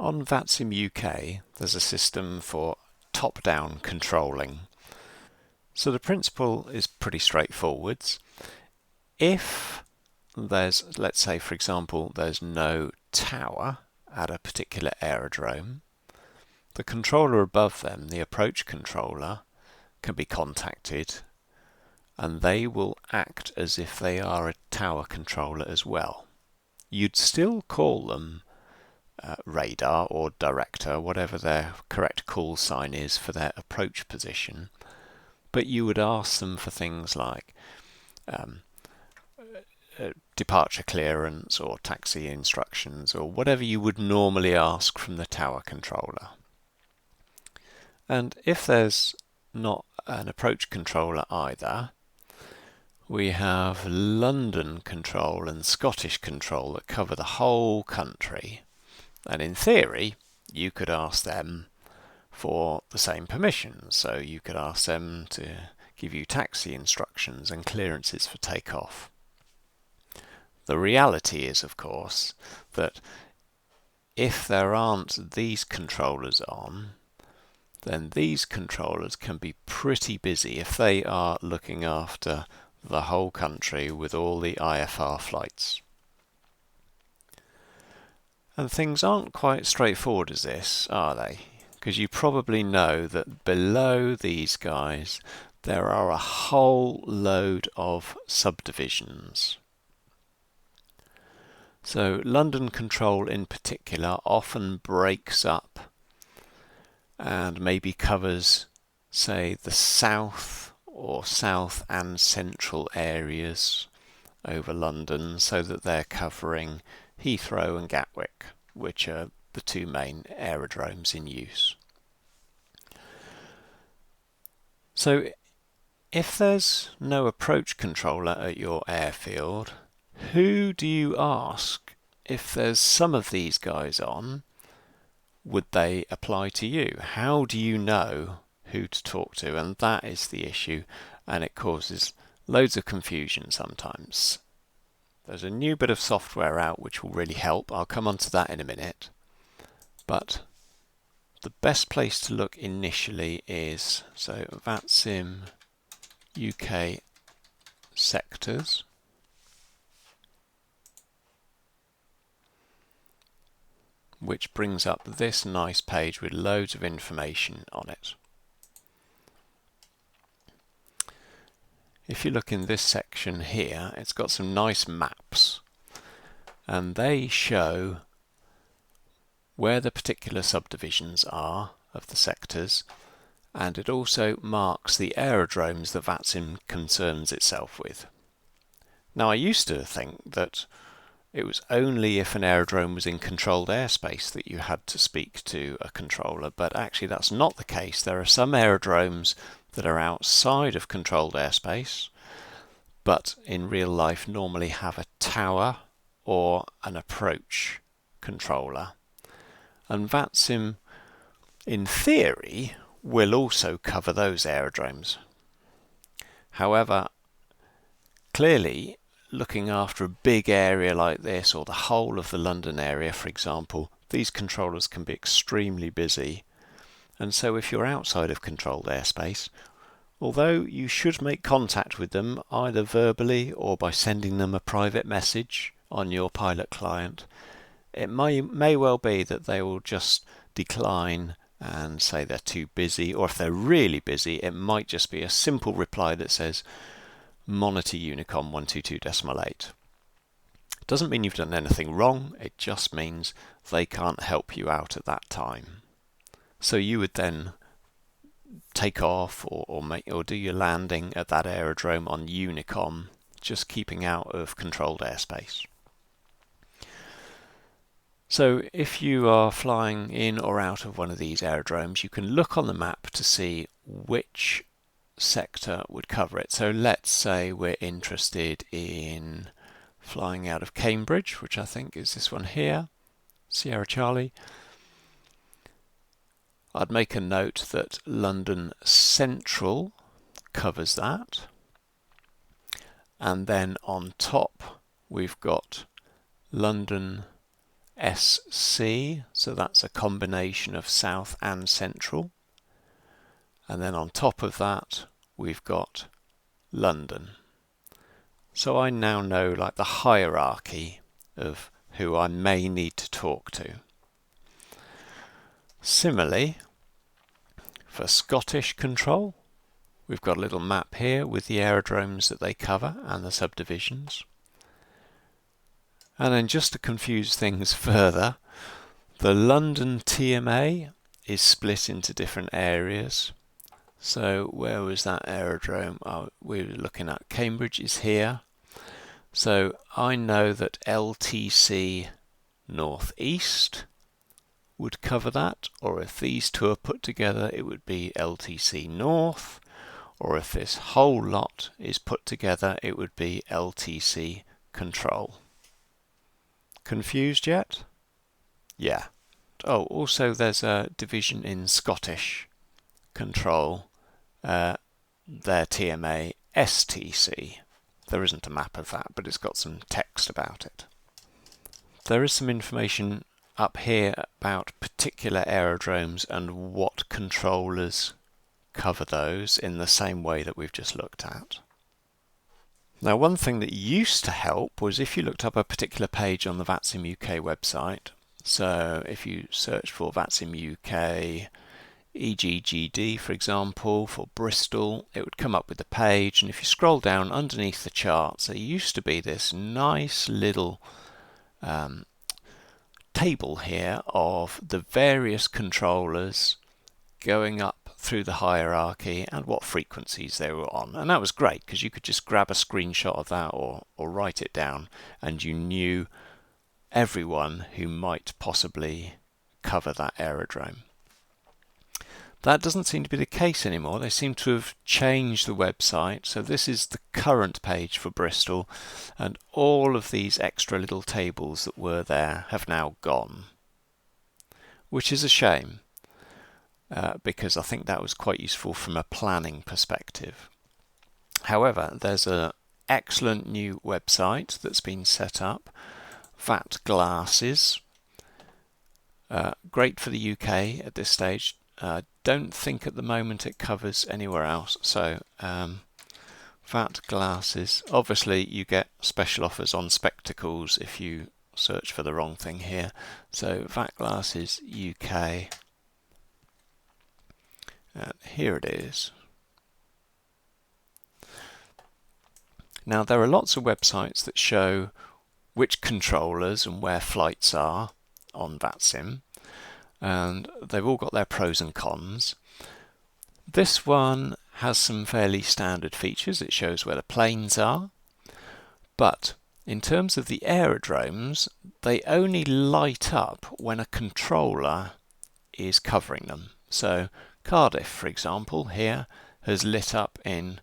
On Vatsim UK, there's a system for top-down controlling. So the principle is pretty straightforward. If there's, let's say for example, there's no tower at a particular aerodrome, the controller above them, the approach controller, can be contacted and they will act as if they are a tower controller as well. You'd still call them radar or director, whatever their correct call sign is for their approach position, but you would ask them for things like departure clearance or taxi instructions or whatever you would normally ask from the tower controller. And if there's not an approach controller either, we have London control and Scottish control that cover the whole country. And in theory, you could ask them for the same permissions. So you could ask them to give you taxi instructions and clearances for takeoff. The reality is, of course, that if there aren't these controllers on, then these controllers can be pretty busy if they are looking after the whole country with all the IFR flights. And things aren't quite straightforward as this, are they? Because you probably know that below these guys there are a whole load of subdivisions. So London Control in particular often breaks up and maybe covers, say, the south or south and central areas over London, so that they're covering Heathrow and Gatwick, which are the two main aerodromes in use. So if there's no approach controller at your airfield, who do you ask if there's some of these guys on? Would they apply to you? How do you know who to talk to? And that is the issue, and it causes loads of confusion sometimes. There's a new bit of software out which will really help. I'll come on to that in a minute. But the best place to look initially is, so Vatsim UK sectors. Which brings up this nice page with loads of information on it. If you look in this section here, it's got some nice maps, and they show where the particular subdivisions are of the sectors, and it also marks the aerodromes that Vatsim concerns itself with. Now, I used to think that it was only if an aerodrome was in controlled airspace that you had to speak to a controller, but actually that's not the case. There are some aerodromes that are outside of controlled airspace, but in real life normally have a tower or an approach controller. And Vatsim, in theory, will also cover those aerodromes. However, clearly, looking after a big area like this, or the whole of the London area, for example, these controllers can be extremely busy. And so if you're outside of controlled airspace, although you should make contact with them either verbally or by sending them a private message on your pilot client, it may well be that they will just decline and say they're too busy, or if they're really busy, it might just be a simple reply that says monitor Unicom 122.8. Doesn't mean you've done anything wrong, it just means they can't help you out at that time. So you would then take off or do your landing at that aerodrome on Unicom, just keeping out of controlled airspace. So if you are flying in or out of one of these aerodromes, you can look on the map to see which sector would cover it. So let's say we're interested in flying out of Cambridge, which I think is this one here, Sierra Charlie. I'd make a note that London Central covers that, and then on top we've got London SC, so that's a combination of south and central. And then on top of that, we've got London. So I now know like the hierarchy of who I may need to talk to. Similarly, for Scottish control, we've got a little map here with the aerodromes that they cover and the subdivisions. And then just to confuse things further, the London TMA is split into different areas. So where was that aerodrome? Oh, we were looking at Cambridge is here. So I know that LTC Northeast would cover that, or if these two are put together it would be LTC North, or if this whole lot is put together it would be LTC Control. Confused yet? Yeah. Oh, also there's a division in Scottish Control, their TMA STC. There isn't a map of that, but it's got some text about it. There is some information up here about particular aerodromes and what controllers cover those in the same way that we've just looked at. Now, one thing that used to help was if you looked up a particular page on the Vatsim UK website. So if you search for Vatsim UK EGGD, for example, for Bristol, it would come up with the page, and if you scroll down underneath the charts, there used to be this nice little table here of the various controllers going up through the hierarchy and what frequencies they were on. And that was great because you could just grab a screenshot of that or write it down, and you knew everyone who might possibly cover that aerodrome. That doesn't seem to be the case anymore. They seem to have changed the website. So this is the current page for Bristol, and all of these extra little tables that were there have now gone, which is a shame because I think that was quite useful from a planning perspective. However, there's an excellent new website that's been set up, VAT Glasses, great for the UK at this stage. Don't think at the moment it covers anywhere else. So VAT Glasses, obviously you get special offers on spectacles if you search for the wrong thing here. So VAT Glasses UK, and here it is. Now there are lots of websites that show which controllers and where flights are on Vatsim, and they've all got their pros and cons. This one has some fairly standard features. It shows where the planes are, but in terms of the aerodromes, they only light up when a controller is covering them. So Cardiff, for example, here has lit up in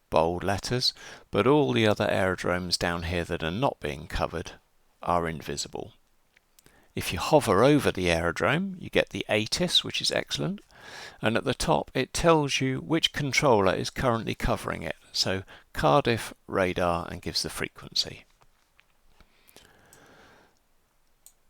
bold letters, but all the other aerodromes down here that are not being covered are invisible. If you hover over the aerodrome, you get the ATIS, which is excellent, and at the top it tells you which controller is currently covering it. So Cardiff radar, and gives the frequency.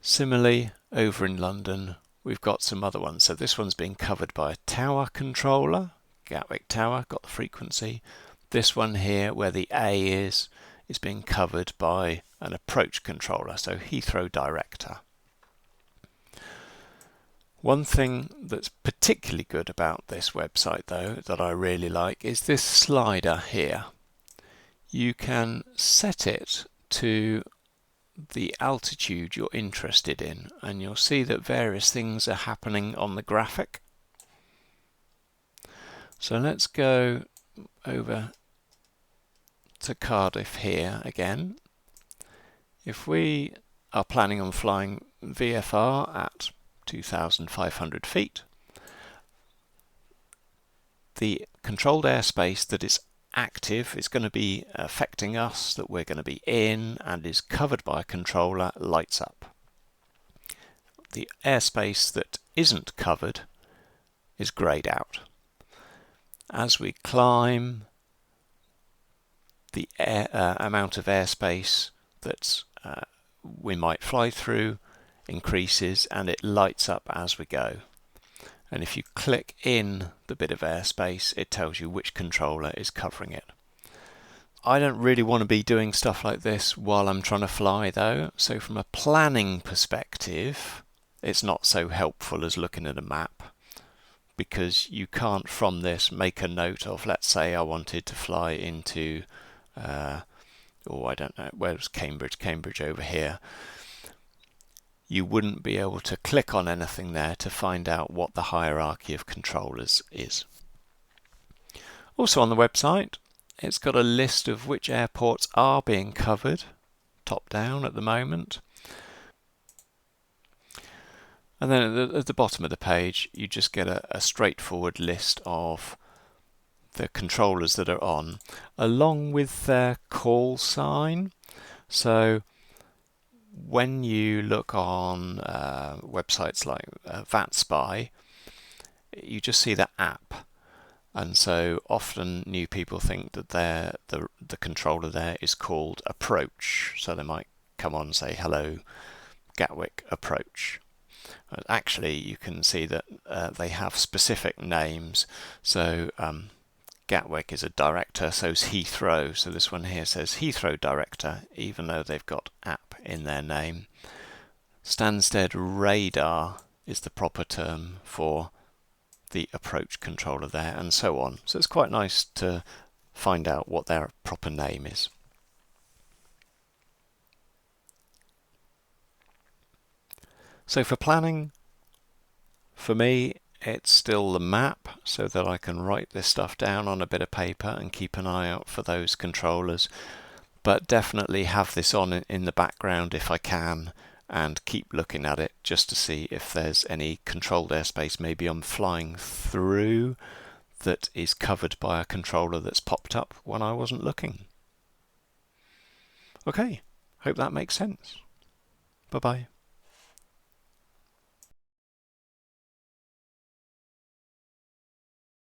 Similarly, over in London, we've got some other ones. So this one's being covered by a tower controller, Gatwick Tower, got the frequency. This one here, where the A is being covered by an approach controller, so Heathrow Director. One thing that's particularly good about this website, though, that I really like, is this slider here. You can set it to the altitude you're interested in, and you'll see that various things are happening on the graphic. So let's go over to Cardiff here again. If we are planning on flying VFR at 2,500 feet, the controlled airspace that is active is going to be affecting us, that we're going to be in, and is covered by a controller, lights up. The airspace that isn't covered is greyed out. As we climb, the amount of airspace that we might fly through increases and it lights up as we go. And if you click in the bit of airspace, it tells you which controller is covering it. I don't really want to be doing stuff like this while I'm trying to fly though, so from a planning perspective, it's not so helpful as looking at a map, because you can't from this make a note of, let's say I wanted to fly into, I don't know, where was Cambridge? Cambridge over here. You wouldn't be able to click on anything there to find out what the hierarchy of controllers is. Also on the website, it's got a list of which airports are being covered, top down at the moment. And then at the bottom of the page, you just get a straightforward list of the controllers that are on, along with their call sign. So when you look on websites like Vatsim, you just see the app. And so often new people think that the controller there is called approach. So they might come on and say, hello, Gatwick approach. Actually, you can see that they have specific names. So Gatwick is a director, so is Heathrow. So this one here says Heathrow director, even though they've got app in their name. Stansted radar is the proper term for the approach controller there, and so on. So it's quite nice to find out what their proper name is. So for planning, for me, it's still the map, so that I can write this stuff down on a bit of paper and keep an eye out for those controllers. But definitely have this on in the background if I can, and keep looking at it just to see if there's any controlled airspace maybe I'm flying through that is covered by a controller that's popped up when I wasn't looking. Okay, hope that makes sense. Bye-bye.